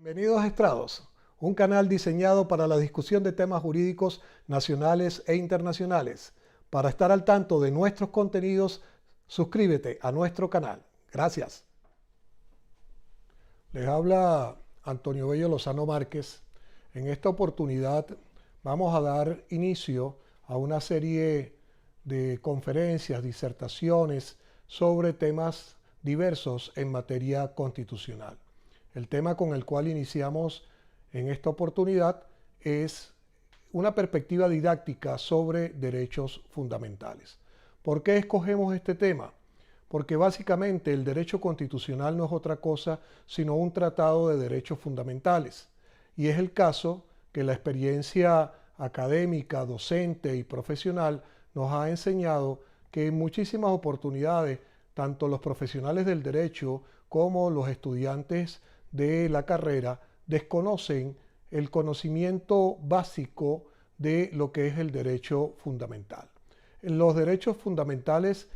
Bienvenidos a Estrados, un canal diseñado para la discusión de temas jurídicos nacionales e internacionales. Para estar al tanto de nuestros contenidos, suscríbete a nuestro canal. Gracias. Les habla Antonio Bello Lozano Márquez. En esta oportunidad vamos a dar inicio a una serie de conferencias, disertaciones sobre temas diversos en materia constitucional. El tema con el cual iniciamos en esta oportunidad es una perspectiva didáctica sobre derechos fundamentales. ¿Por qué escogemos este tema? Porque básicamente el derecho constitucional no es otra cosa sino un tratado de derechos fundamentales. Y es el caso que la experiencia académica, docente y profesional nos ha enseñado que en muchísimas oportunidades, tanto los profesionales del derecho como los estudiantes de la carrera desconocen el conocimiento básico de lo que es el derecho fundamental. Los derechos fundamentales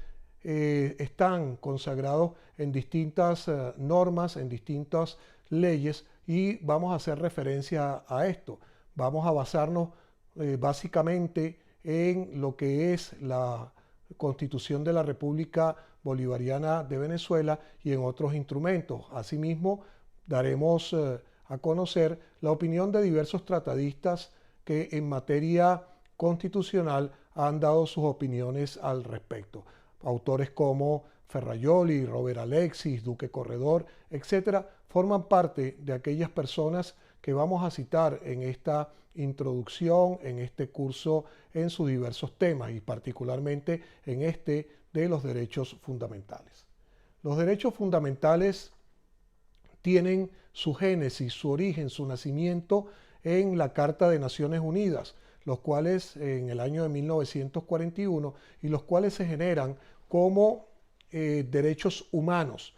están consagrados en distintas normas, en distintas leyes, y vamos a hacer referencia a esto. Vamos a basarnos básicamente en lo que es la Constitución de la República Bolivariana de Venezuela y en otros instrumentos. Asimismo, daremos a conocer la opinión de diversos tratadistas que en materia constitucional han dado sus opiniones al respecto. Autores como Ferrajoli, Robert Alexis, Duque Corredor, etcétera, forman parte de aquellas personas que vamos a citar en esta introducción, en este curso, en sus diversos temas y particularmente en este de los derechos fundamentales. Los derechos fundamentales tienen su génesis, su origen, su nacimiento en la Carta de Naciones Unidas, los cuales en el año de 1941 y los cuales se generan como derechos humanos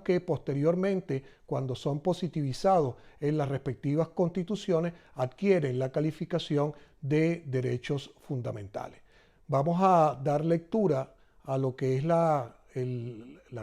que posteriormente, cuando son positivizados en las respectivas constituciones, adquieren la calificación de derechos fundamentales. Vamos a dar lectura a lo que es la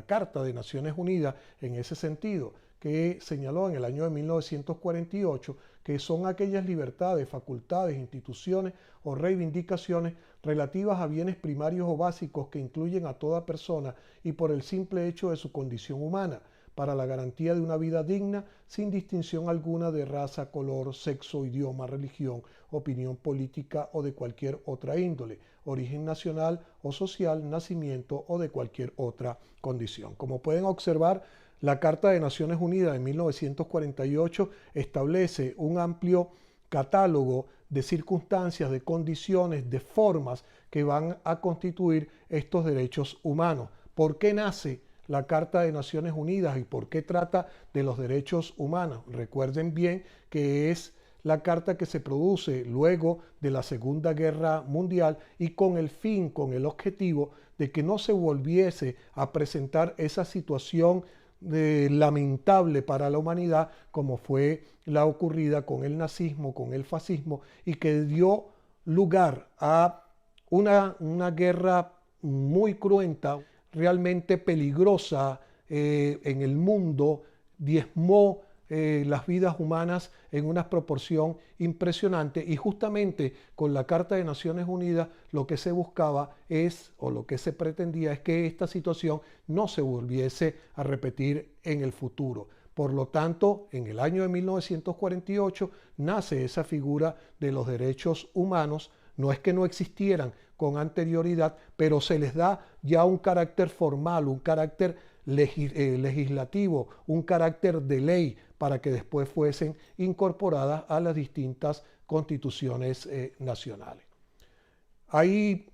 Carta de Naciones Unidas en ese sentido, que señaló en el año de 1948 que son aquellas libertades, facultades, instituciones o reivindicaciones relativas a bienes primarios o básicos que incluyen a toda persona y por el simple hecho de su condición humana, para la garantía de una vida digna sin distinción alguna de raza, color, sexo, idioma, religión, opinión política o de cualquier otra índole, origen nacional o social, nacimiento o de cualquier otra condición. Como pueden observar, la Carta de Naciones Unidas de 1948 establece un amplio catálogo de circunstancias, de condiciones, de formas que van a constituir estos derechos humanos. ¿Por qué nace la Carta de Naciones Unidas y por qué trata de los derechos humanos? Recuerden bien que es la carta que se produce luego de la Segunda Guerra Mundial y con el fin, con el objetivo de que no se volviese a presentar esa situación lamentable para la humanidad como fue la ocurrida con el nazismo, con el fascismo, y que dio lugar a una guerra muy cruenta, realmente peligrosa en el mundo, diezmó las vidas humanas en una proporción impresionante, y justamente con la Carta de Naciones Unidas lo que se buscaba es, o lo que se pretendía es que esta situación no se volviese a repetir en el futuro. Por lo tanto, en el año de 1948 nace esa figura de los derechos humanos. No es que no existieran con anterioridad, pero se les da ya un carácter formal, un carácter legislativo, un carácter de ley, para que después fuesen incorporadas a las distintas constituciones nacionales. Hay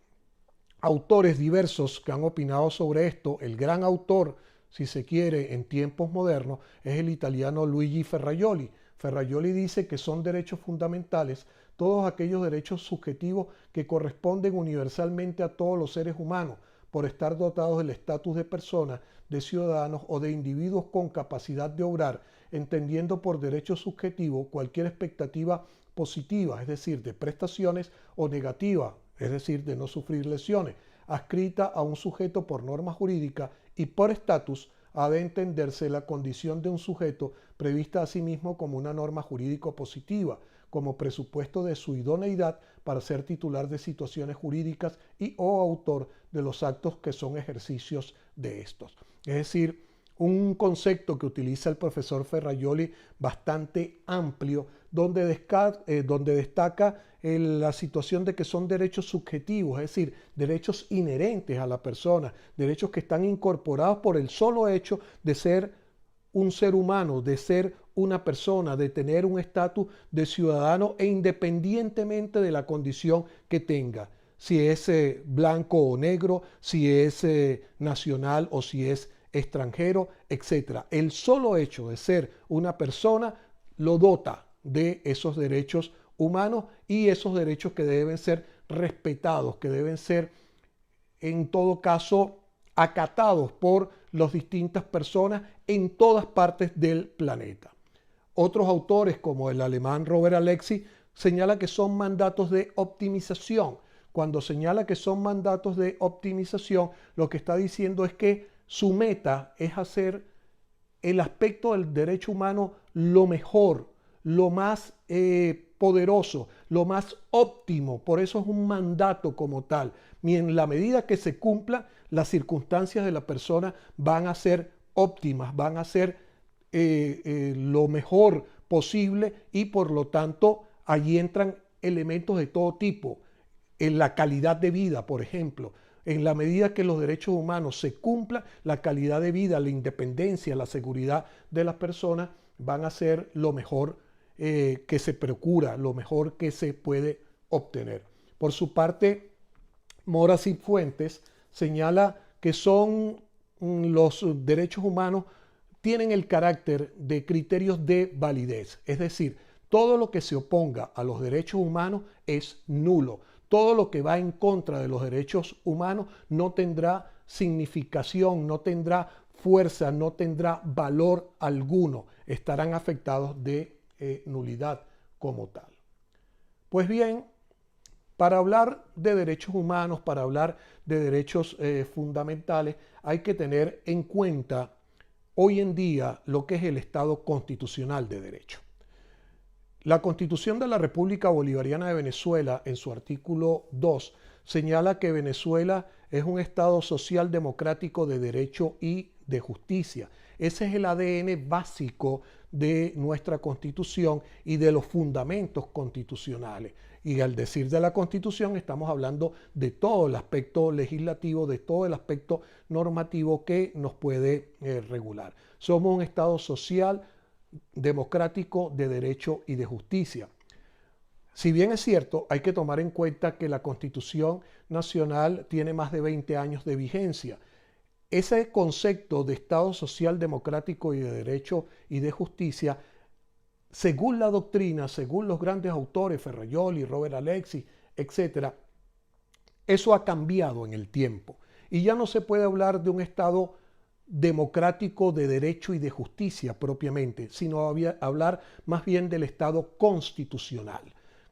autores diversos que han opinado sobre esto. El gran autor, si se quiere, en tiempos modernos, es el italiano Luigi Ferrajoli. Ferrajoli dice que son derechos fundamentales todos aquellos derechos subjetivos que corresponden universalmente a todos los seres humanos, por estar dotados del estatus de personas, de ciudadanos o de individuos con capacidad de obrar, entendiendo por derecho subjetivo cualquier expectativa positiva, es decir, de prestaciones, o negativa, es decir, de no sufrir lesiones, adscrita a un sujeto por norma jurídica y por estatus ha de entenderse la condición de un sujeto prevista asimismo como una norma jurídico positiva, como presupuesto de su idoneidad para ser titular de situaciones jurídicas y o autor de los actos que son ejercicios de estos. Es decir, un concepto que utiliza el profesor Ferrajoli bastante amplio, donde destaca la situación de que son derechos subjetivos, es decir, derechos inherentes a la persona, derechos que están incorporados por el solo hecho de ser un ser humano, de ser una persona, de tener un estatus de ciudadano e independientemente de la condición que tenga, si es blanco o negro, si es nacional o si es extranjero, etc. El solo hecho de ser una persona lo dota de esos derechos humanos y esos derechos que deben ser respetados, que deben ser en todo caso acatados por las distintas personas en todas partes del planeta. Otros autores, como el alemán Robert Alexy, señala que son mandatos de optimización. Cuando señala que son mandatos de optimización, lo que está diciendo es que su meta es hacer el aspecto del derecho humano lo mejor, lo más poderoso, lo más óptimo. Por eso es un mandato como tal. Y en la medida que se cumpla, las circunstancias de la persona van a ser óptimas, van a ser lo mejor posible y por lo tanto allí entran elementos de todo tipo. En la calidad de vida, por ejemplo. En la medida que los derechos humanos se cumplan, la calidad de vida, la independencia, la seguridad de las personas van a ser lo mejor que se procura, lo mejor que se puede obtener. Por su parte, Moras y Fuentes señala que son los derechos humanos tienen el carácter de criterios de validez, es decir, todo lo que se oponga a los derechos humanos es nulo. Todo lo que va en contra de los derechos humanos no tendrá significación, no tendrá fuerza, no tendrá valor alguno. Estarán afectados de nulidad como tal. Pues bien, para hablar de derechos humanos, para hablar de derechos fundamentales, hay que tener en cuenta hoy en día lo que es el Estado constitucional de derecho. La Constitución de la República Bolivariana de Venezuela, en su artículo 2, señala que Venezuela es un Estado social democrático de derecho y de justicia. Ese es el ADN básico de nuestra Constitución y de los fundamentos constitucionales. Y al decir de la Constitución estamos hablando de todo el aspecto legislativo, de todo el aspecto normativo que nos puede regular. Somos un Estado social democrático de derecho y de justicia. Si bien es cierto, hay que tomar en cuenta que la Constitución Nacional tiene más de 20 años de vigencia. Ese concepto de Estado social democrático y de derecho y de justicia, según la doctrina, según los grandes autores, Ferrajoli, Robert Alexy, etc., eso ha cambiado en el tiempo. Y ya no se puede hablar de un Estado democrático de derecho y de justicia propiamente, sino hablar más bien del Estado constitucional.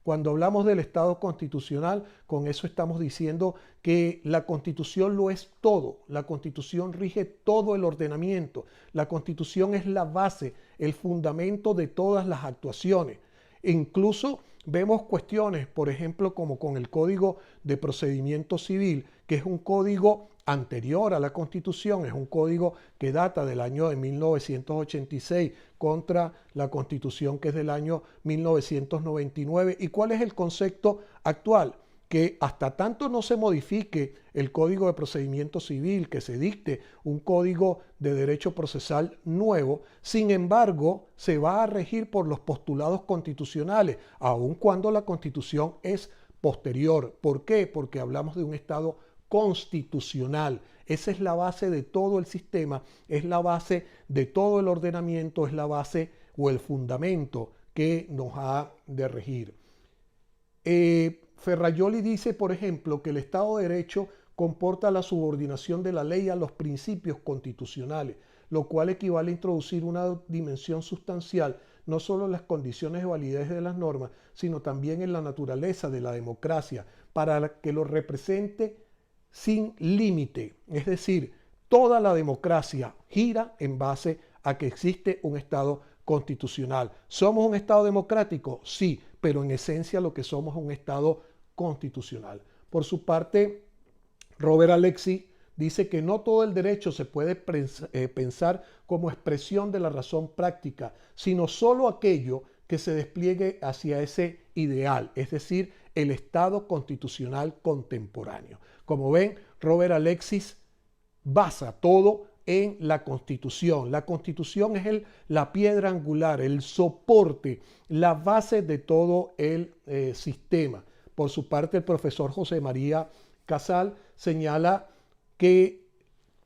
Cuando hablamos del Estado constitucional, con eso estamos diciendo que la Constitución lo es todo. La Constitución rige todo el ordenamiento. La Constitución es la base, el fundamento de todas las actuaciones. E incluso vemos cuestiones, por ejemplo, como con el Código de Procedimiento Civil, que es un código anterior a la Constitución, es un código que data del año de 1986 contra la Constitución que es del año 1999. ¿Y cuál es el concepto actual? Que hasta tanto no se modifique el Código de Procedimiento Civil, que se dicte un Código de Derecho Procesal nuevo, sin embargo, se va a regir por los postulados constitucionales, aun cuando la Constitución es posterior. ¿Por qué? Porque hablamos de un Estado constitucional. Esa es la base de todo el sistema, es la base de todo el ordenamiento, es la base o el fundamento que nos ha de regir. Ferrajoli dice, por ejemplo, que el Estado de Derecho comporta la subordinación de la ley a los principios constitucionales, lo cual equivale a introducir una dimensión sustancial no solo en las condiciones de validez de las normas, sino también en la naturaleza de la democracia, para que lo represente sin límite, es decir, Toda la democracia gira en base a que existe un Estado constitucional. ¿Somos un Estado democrático? Sí, pero en esencia lo que somos es un Estado constitucional. Por su parte, Robert Alexis dice que no todo el derecho se puede pensar como expresión de la razón práctica, sino solo aquello que se despliegue hacia ese ideal, es decir, el Estado constitucional contemporáneo. Como ven, Robert Alexis basa todo en la Constitución. La Constitución es la piedra angular, el soporte, la base de todo el sistema. Por su parte, el profesor José María Casal señala que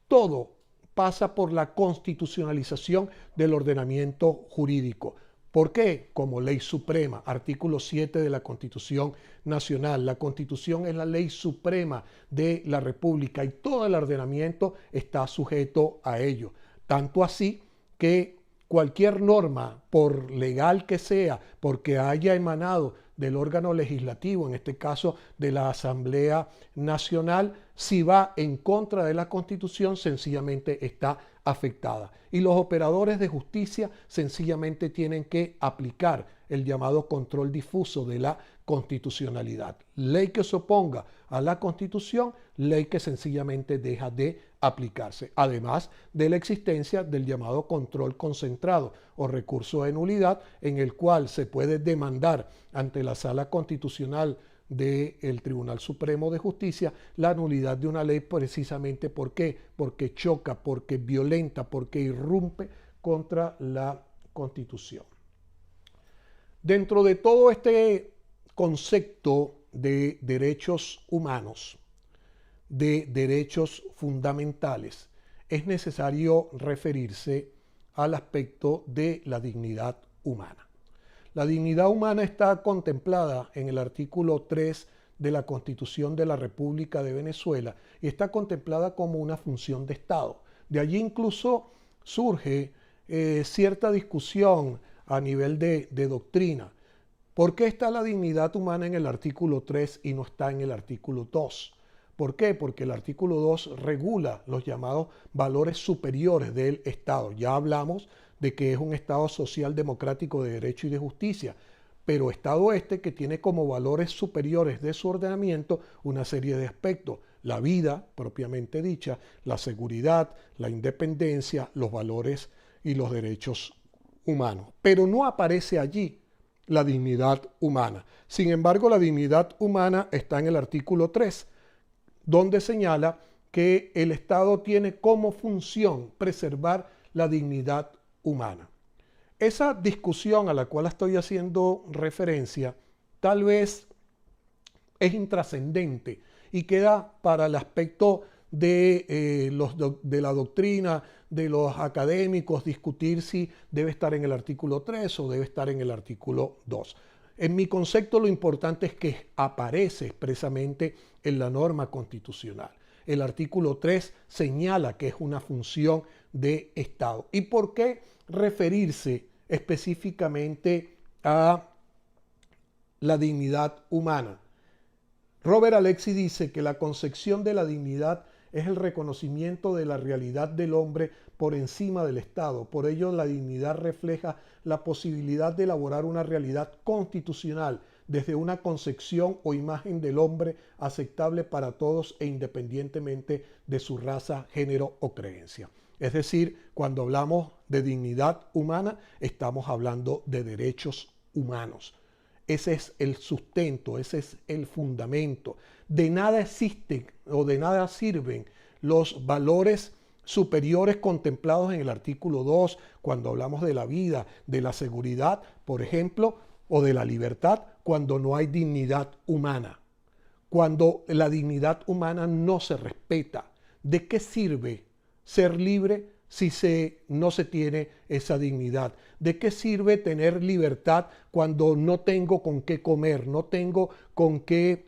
todo pasa por la constitucionalización del ordenamiento jurídico. ¿Por qué? Como ley suprema, artículo 7 de la Constitución Nacional. La Constitución es la ley suprema de la República y todo el ordenamiento está sujeto a ello. Tanto así que cualquier norma, por legal que sea, porque haya emanado del órgano legislativo, en este caso de la Asamblea Nacional, si va en contra de la Constitución, sencillamente está afectada. Y los operadores de justicia sencillamente tienen que aplicar el llamado control difuso de la constitucionalidad. Ley que se oponga a la Constitución, ley que sencillamente deja de aplicarse. Además de la existencia del llamado control concentrado o recurso de nulidad, en el cual se puede demandar ante la Sala Constitucional del Tribunal Supremo de Justicia la nulidad de una ley precisamente ¿por qué? Porque choca, porque violenta, porque irrumpe contra la Constitución. Dentro de todo este concepto de derechos humanos, de derechos fundamentales, es necesario referirse al aspecto de la dignidad humana. La dignidad humana está contemplada en el artículo 3 de la Constitución de la República de Venezuela y está contemplada como una función de Estado. De allí incluso surge cierta discusión a nivel de doctrina. ¿Por qué está la dignidad humana en el artículo 3 y no está en el artículo 2? ¿Por qué? Porque el artículo 2 regula los llamados valores superiores del Estado. Ya hablamos de que es un Estado social democrático de derecho y de justicia, pero Estado este que tiene como valores superiores de su ordenamiento una serie de aspectos: la vida propiamente dicha, la seguridad, la independencia, los valores y los derechos humanos. Pero no aparece allí la dignidad humana. Sin embargo, la dignidad humana está en el artículo 3, donde señala que el Estado tiene como función preservar la dignidad humana. Esa discusión a la cual estoy haciendo referencia tal vez es intrascendente y queda para el aspecto de la doctrina, de los académicos, discutir si debe estar en el artículo 3 o debe estar en el artículo 2. En mi concepto, lo importante es que aparece expresamente en la norma constitucional. El artículo 3 señala que es una función de Estado. ¿Y por qué referirse específicamente a la dignidad humana? Robert Alexis dice que la concepción de la dignidad es el reconocimiento de la realidad del hombre por encima del Estado. Por ello, la dignidad refleja la posibilidad de elaborar una realidad constitucional desde una concepción o imagen del hombre aceptable para todos e independientemente de su raza, género o creencia. Es decir, cuando hablamos de dignidad humana, estamos hablando de derechos humanos. Ese es el sustento, ese es el fundamento. De nada existen o de nada sirven los valores superiores contemplados en el artículo 2, cuando hablamos de la vida, de la seguridad, por ejemplo, o de la libertad, cuando no hay dignidad humana. Cuando la dignidad humana no se respeta. ¿De qué sirve ser libre si no se tiene esa dignidad? ¿De qué sirve tener libertad cuando no tengo con qué comer, no tengo con qué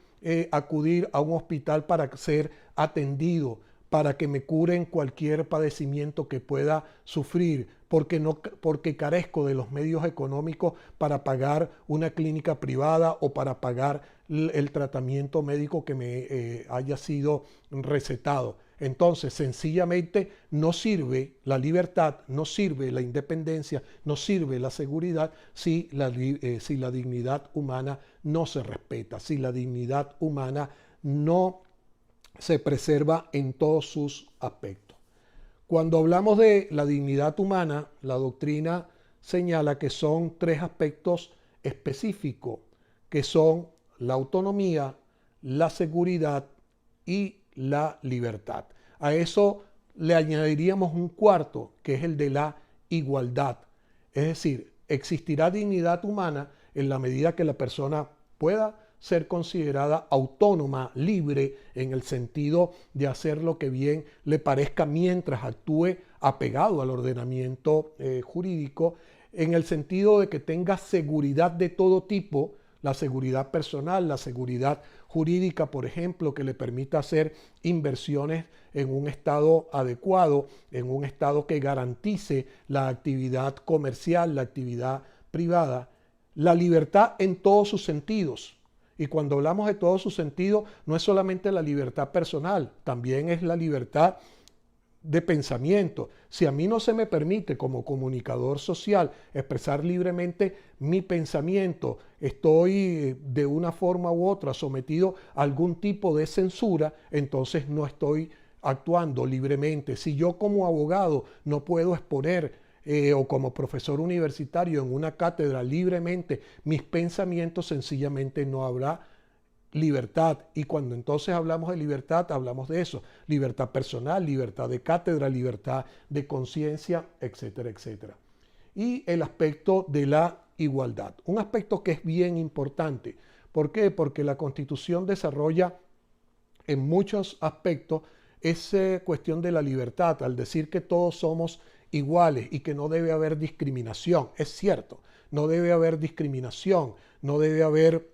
acudir a un hospital para ser atendido, para que me curen cualquier padecimiento que pueda sufrir, porque carezco de los medios económicos para pagar una clínica privada o para pagar el tratamiento médico que me haya sido recetado? Entonces, sencillamente no sirve la libertad, no sirve la independencia, no sirve la seguridad si si la dignidad humana no se respeta, si la dignidad humana no se preserva en todos sus aspectos. Cuando hablamos de la dignidad humana, la doctrina señala que son tres aspectos específicos, que son la autonomía, la seguridad y la libertad. A eso le añadiríamos un cuarto, que es el de la igualdad. Es decir, existirá dignidad humana en la medida que la persona pueda ser considerada autónoma, libre, en el sentido de hacer lo que bien le parezca mientras actúe apegado al ordenamiento jurídico, en el sentido de que tenga seguridad de todo tipo, la seguridad personal, la seguridad jurídica, por ejemplo, que le permita hacer inversiones en un estado adecuado, en un estado que garantice la actividad comercial, la actividad privada, la libertad en todos sus sentidos. Y cuando hablamos de todos sus sentidos, no es solamente la libertad personal, también es la libertad de pensamiento. Si a mí no se me permite como comunicador social expresar libremente mi pensamiento, estoy de una forma u otra sometido a algún tipo de censura, entonces no estoy actuando libremente. Si yo como abogado no puedo exponer o como profesor universitario en una cátedra libremente mis pensamientos, sencillamente no habrá libertad. Y cuando entonces hablamos de libertad, hablamos de eso: libertad personal, libertad de cátedra, libertad de conciencia, etcétera, etcétera. Y el aspecto de la igualdad, un aspecto que es bien importante. ¿Por qué? Porque la Constitución desarrolla en muchos aspectos esa cuestión de la libertad, al decir que todos somos iguales y que no debe haber discriminación. Es cierto, no debe haber discriminación, no debe haber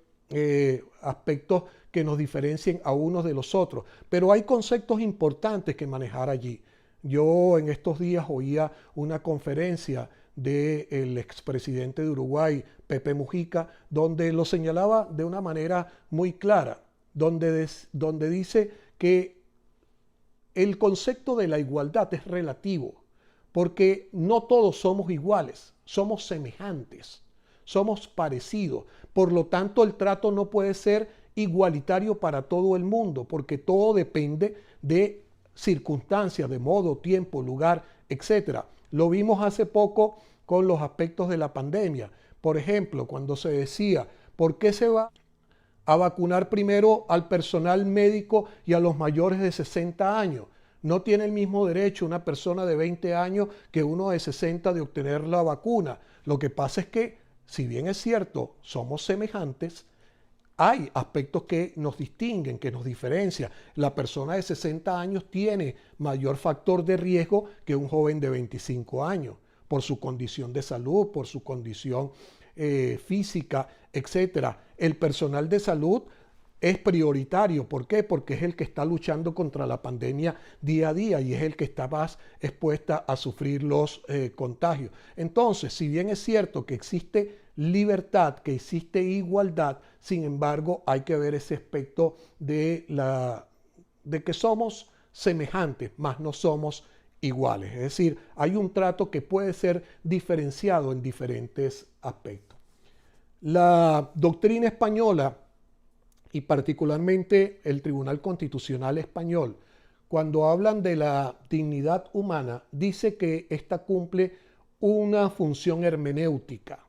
aspectos que nos diferencien a unos de los otros, pero hay conceptos importantes que manejar allí. Yo en estos días oía una conferencia del expresidente de Uruguay, Pepe Mujica, donde lo señalaba de una manera muy clara, donde dice que el concepto de la igualdad es relativo, porque no todos somos iguales, somos semejantes, somos parecidos. Por lo tanto, el trato no puede ser igualitario para todo el mundo, porque todo depende de circunstancias, de modo, tiempo, lugar, etc. Lo vimos hace poco con los aspectos de la pandemia. Por ejemplo, cuando se decía, ¿por qué se va a vacunar primero al personal médico y a los mayores de 60 años? No tiene el mismo derecho una persona de 20 años que uno de 60 de obtener la vacuna. Lo que pasa es que, si bien es cierto, somos semejantes, hay aspectos que nos distinguen, que nos diferencian. La persona de 60 años tiene mayor factor de riesgo que un joven de 25 años, por su condición de salud, por su condición física, etc. El personal de salud es prioritario. ¿Por qué? Porque es el que está luchando contra la pandemia día a día y es el que está más expuesta a sufrir los contagios. Entonces, si bien es cierto que existe libertad, que existe igualdad, sin embargo, hay que ver ese aspecto de que somos semejantes, mas no somos iguales. Es decir, hay un trato que puede ser diferenciado en diferentes aspectos. La doctrina española y particularmente el Tribunal Constitucional Español, cuando hablan de la dignidad humana, dice que ésta cumple una función hermenéutica.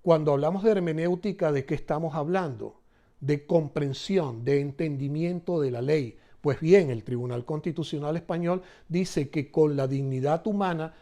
Cuando hablamos de hermenéutica, ¿de qué estamos hablando? De comprensión, de entendimiento de la ley. Pues bien, el Tribunal Constitucional Español dice que con la dignidad humana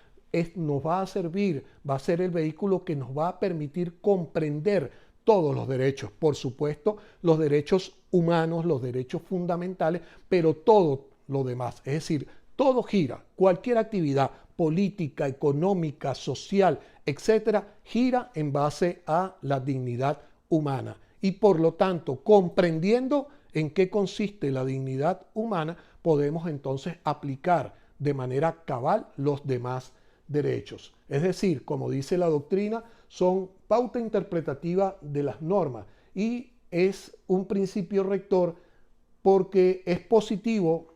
nos va a servir, va a ser el vehículo que nos va a permitir comprender todos los derechos, por supuesto, los derechos humanos, los derechos fundamentales, pero todo lo demás. Es decir, todo gira, cualquier actividad política, económica, social, etcétera, gira en base a la dignidad humana. Y por lo tanto, comprendiendo en qué consiste la dignidad humana, podemos entonces aplicar de manera cabal los demás derechos. Es decir, como dice la doctrina, son pauta interpretativa de las normas y es un principio rector porque es positivo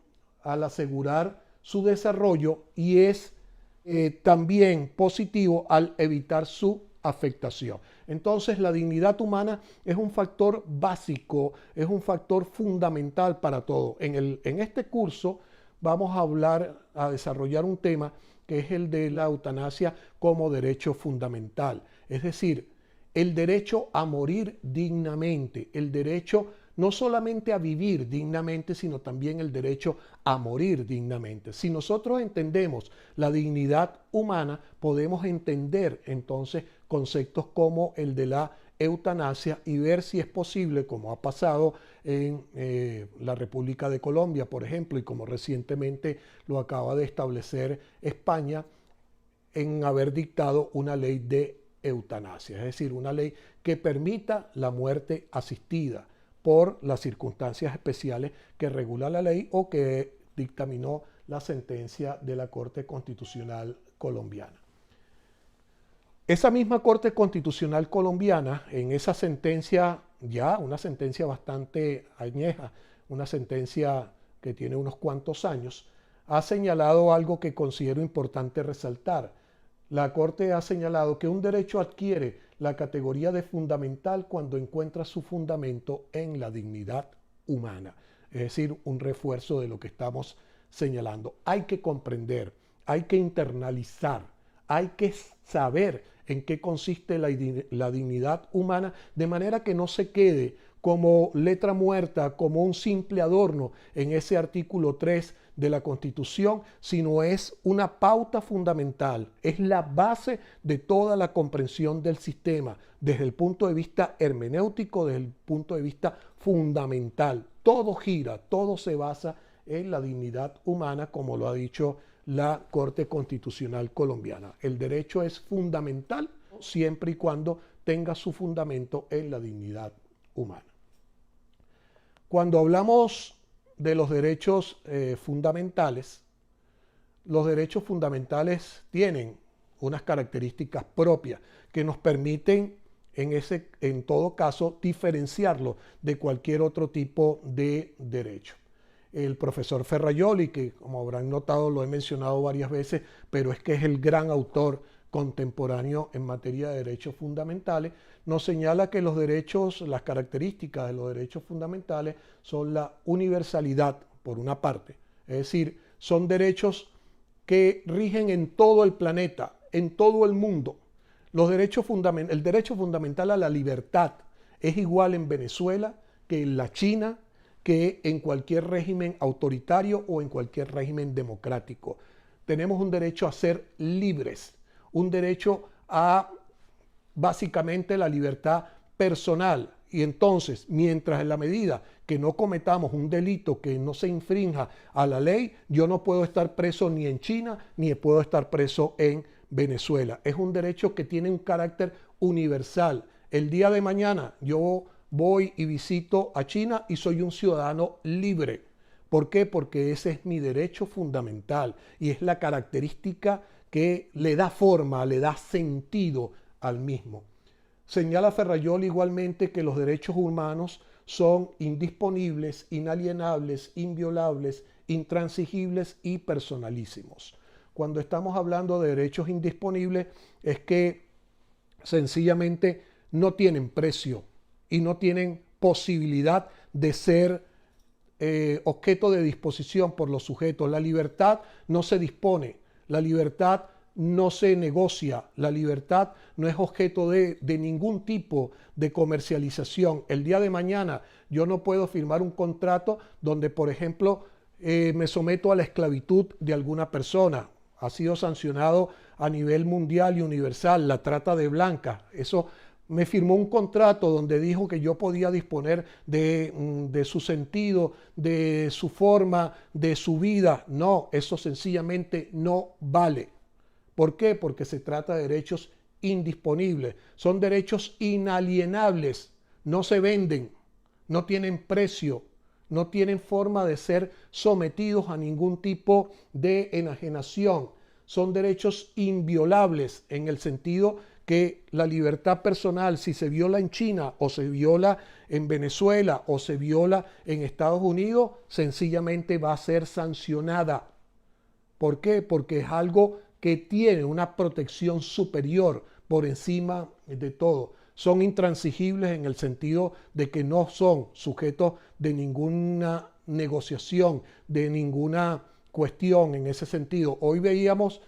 al asegurar su desarrollo y es también positivo al evitar su afectación. Entonces, la dignidad humana es un factor básico, es un factor fundamental para todo. En este curso vamos a desarrollar un tema que es el de la eutanasia como derecho fundamental. Es decir, el derecho a morir dignamente, el derecho no solamente a vivir dignamente, sino también el derecho a morir dignamente. Si nosotros entendemos la dignidad humana, podemos entender entonces conceptos como el de la eutanasia y ver si es posible, como ha pasado en la República de Colombia, por ejemplo, y como recientemente lo acaba de establecer España, en haber dictado una ley de eutanasia, es decir, una ley que permita la muerte asistida por las circunstancias especiales que regula la ley o que dictaminó la sentencia de la Corte Constitucional colombiana. Esa misma Corte Constitucional colombiana, en esa sentencia, ya una sentencia bastante añeja, una sentencia que tiene unos cuantos años, ha señalado algo que considero importante resaltar. La Corte ha señalado que un derecho adquiere la categoría de fundamental cuando encuentra su fundamento en la dignidad humana, es decir, un refuerzo de lo que estamos señalando. Hay que comprender, hay que internalizar, hay que saber en qué consiste la dignidad humana, de manera que no se quede como letra muerta, como un simple adorno en ese artículo 3 de la Constitución, sino es una pauta fundamental, es la base de toda la comprensión del sistema, desde el punto de vista hermenéutico, desde el punto de vista fundamental. Todo gira, todo se basa en la dignidad humana, como lo ha dicho la Corte Constitucional colombiana. El derecho es fundamental siempre y cuando tenga su fundamento en la dignidad humana. Cuando hablamos de los derechos fundamentales, los derechos fundamentales tienen unas características propias que nos permiten, en todo caso, diferenciarlo de cualquier otro tipo de derecho. El profesor Ferrajoli, que como habrán notado lo he mencionado varias veces, pero es que es el gran autor contemporáneo en materia de derechos fundamentales, nos señala que los derechos, las características de los derechos fundamentales son la universalidad, por una parte, es decir, son derechos que rigen en todo el planeta, en todo el mundo. El derecho fundamental a la libertad es igual en Venezuela que en la China, que en cualquier régimen autoritario o en cualquier régimen democrático. Tenemos un derecho a ser libres, un derecho a básicamente la libertad personal. Y entonces, mientras en la medida que no cometamos un delito que no se infrinja a la ley, yo no puedo estar preso ni en China, ni puedo estar preso en Venezuela. Es un derecho que tiene un carácter universal. El día de mañana yo voy y visito a China y soy un ciudadano libre. ¿Por qué? Porque ese es mi derecho fundamental y es la característica que le da forma, le da sentido al mismo. Señala Ferrajoli igualmente que los derechos humanos son indisponibles, inalienables, inviolables, intransigibles y personalísimos. Cuando estamos hablando de derechos indisponibles es que sencillamente no tienen precio y no tienen posibilidad de ser objeto de disposición por los sujetos. La libertad no se dispone, la libertad no se negocia, la libertad no es objeto de ningún tipo de comercialización. El día de mañana yo no puedo firmar un contrato donde, por ejemplo, me someto a la esclavitud de alguna persona. Ha sido sancionado a nivel mundial y universal la trata de blancas. Eso me firmó un contrato donde dijo que yo podía disponer de su sentido, de su forma, de su vida. No, eso sencillamente no vale. ¿Por qué? Porque se trata de derechos indisponibles. Son derechos inalienables. No se venden, no tienen precio, no tienen forma de ser sometidos a ningún tipo de enajenación. Son derechos inviolables en el sentido que la libertad personal, si se viola en China o se viola en Venezuela o se viola en Estados Unidos, sencillamente va a ser sancionada. ¿Por qué? Porque es algo que tiene una protección superior por encima de todo. Son intransigibles en el sentido de que no son sujetos de ninguna negociación, de ninguna cuestión en ese sentido. Hoy veíamos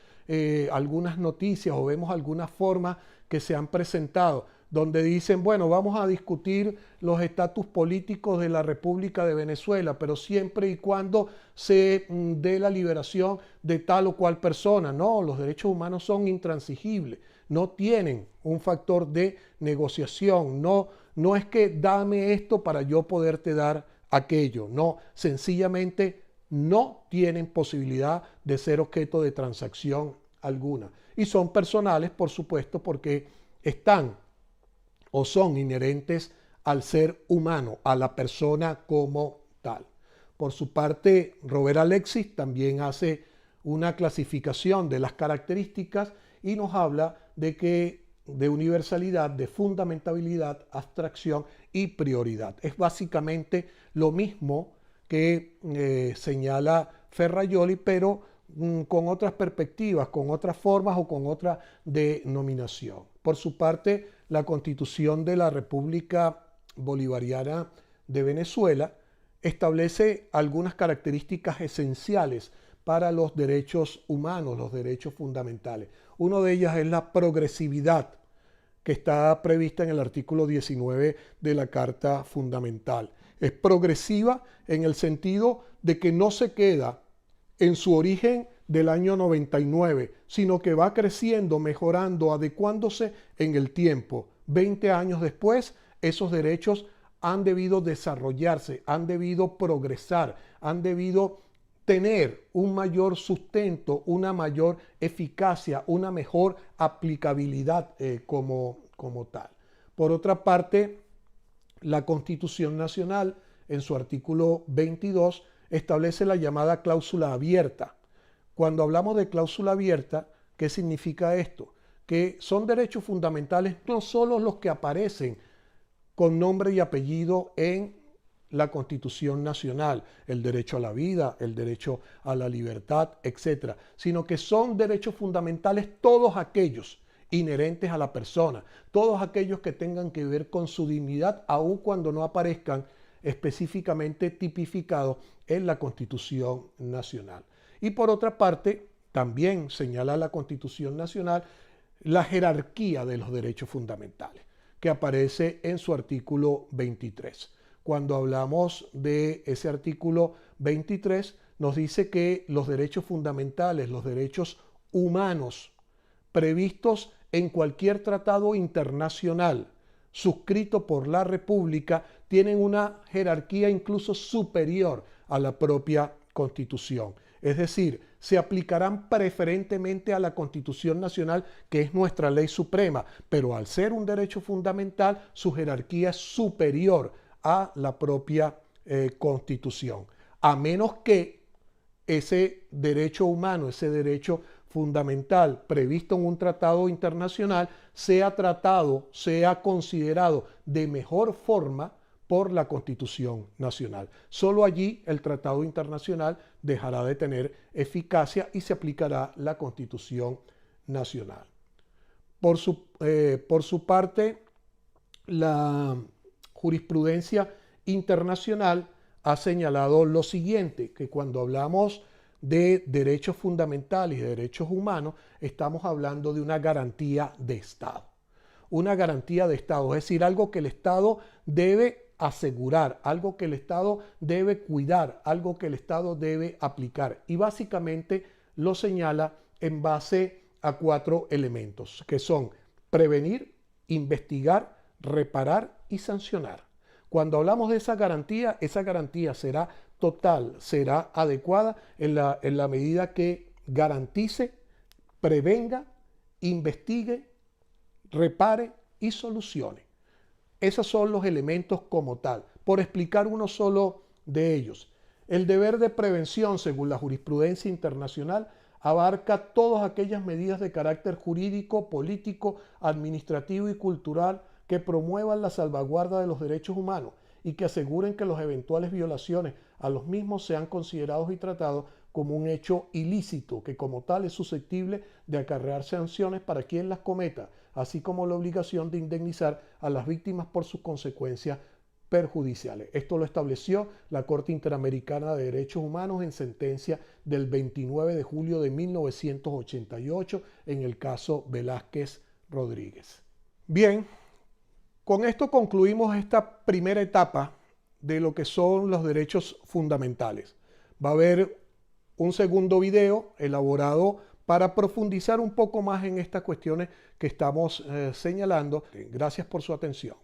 algunas noticias o vemos algunas formas que se han presentado donde dicen, bueno, vamos a discutir los estatus políticos de la República de Venezuela, pero siempre y cuando se dé la liberación de tal o cual persona. No, los derechos humanos son intransigibles, no tienen un factor de negociación, no es que dame esto para yo poderte dar aquello, no, sencillamente no tienen posibilidad de ser objeto de transacción alguna. Y son personales, por supuesto, porque están o son inherentes al ser humano, a la persona como tal. Por su parte, Robert Alexis también hace una clasificación de las características y nos habla de universalidad, de fundamentabilidad, abstracción y prioridad. Es básicamente lo mismo que señala Ferrajoli, pero con otras perspectivas, con otras formas o con otra denominación. Por su parte, la Constitución de la República Bolivariana de Venezuela establece algunas características esenciales para los derechos humanos, los derechos fundamentales. Una de ellas es la progresividad, que está prevista en el artículo 19 de la Carta Fundamental. Es progresiva en el sentido de que no se queda en su origen del año 99, sino que va creciendo, mejorando, adecuándose en el tiempo. 20 años después, esos derechos han debido desarrollarse, han debido progresar, han debido tener un mayor sustento, una mayor eficacia, una mejor aplicabilidad como tal. Por otra parte, la Constitución Nacional, en su artículo 22, establece la llamada cláusula abierta. Cuando hablamos de cláusula abierta, ¿qué significa esto? Que son derechos fundamentales no solo los que aparecen con nombre y apellido en la Constitución Nacional, el derecho a la vida, el derecho a la libertad, etc., sino que son derechos fundamentales todos aquellos inherentes a la persona, todos aquellos que tengan que ver con su dignidad, aun cuando no aparezcan específicamente tipificados en la Constitución Nacional. Y por otra parte, también señala la Constitución Nacional la jerarquía de los derechos fundamentales, que aparece en su artículo 23. Cuando hablamos de ese artículo 23, nos dice que los derechos fundamentales, los derechos humanos previstos en cualquier tratado internacional suscrito por la República tienen una jerarquía incluso superior a la propia Constitución. Es decir, se aplicarán preferentemente a la Constitución Nacional, que es nuestra ley suprema, pero al ser un derecho fundamental, su jerarquía es superior a la propia Constitución, a menos que ese derecho humano, ese derecho fundamental previsto en un tratado internacional sea tratado, sea considerado de mejor forma por la Constitución Nacional. Solo allí el tratado internacional dejará de tener eficacia y se aplicará la Constitución Nacional. Por su parte, la jurisprudencia internacional ha señalado lo siguiente, que cuando hablamos de derechos fundamentales y de derechos humanos, estamos hablando de una garantía de Estado. Una garantía de Estado, es decir, algo que el Estado debe asegurar, algo que el Estado debe cuidar, algo que el Estado debe aplicar. Y básicamente lo señala en base a 4 elementos, que son prevenir, investigar, reparar y sancionar. Cuando hablamos de esa garantía será total, será adecuada en la medida que garantice, prevenga, investigue, repare y solucione. Esos son los elementos como tal. Por explicar uno solo de ellos, el deber de prevención, según la jurisprudencia internacional, abarca todas aquellas medidas de carácter jurídico, político, administrativo y cultural que promuevan la salvaguarda de los derechos humanos y que aseguren que las eventuales violaciones a los mismos sean considerados y tratados como un hecho ilícito que como tal es susceptible de acarrear sanciones para quien las cometa, así como la obligación de indemnizar a las víctimas por sus consecuencias perjudiciales. Esto lo estableció la Corte Interamericana de Derechos Humanos en sentencia del 29 de julio de 1988 en el caso Velázquez Rodríguez. Bien, con esto concluimos esta primera etapa de lo que son los derechos fundamentales. Va a haber un segundo video elaborado para profundizar un poco más en estas cuestiones que estamos señalando. Gracias por su atención.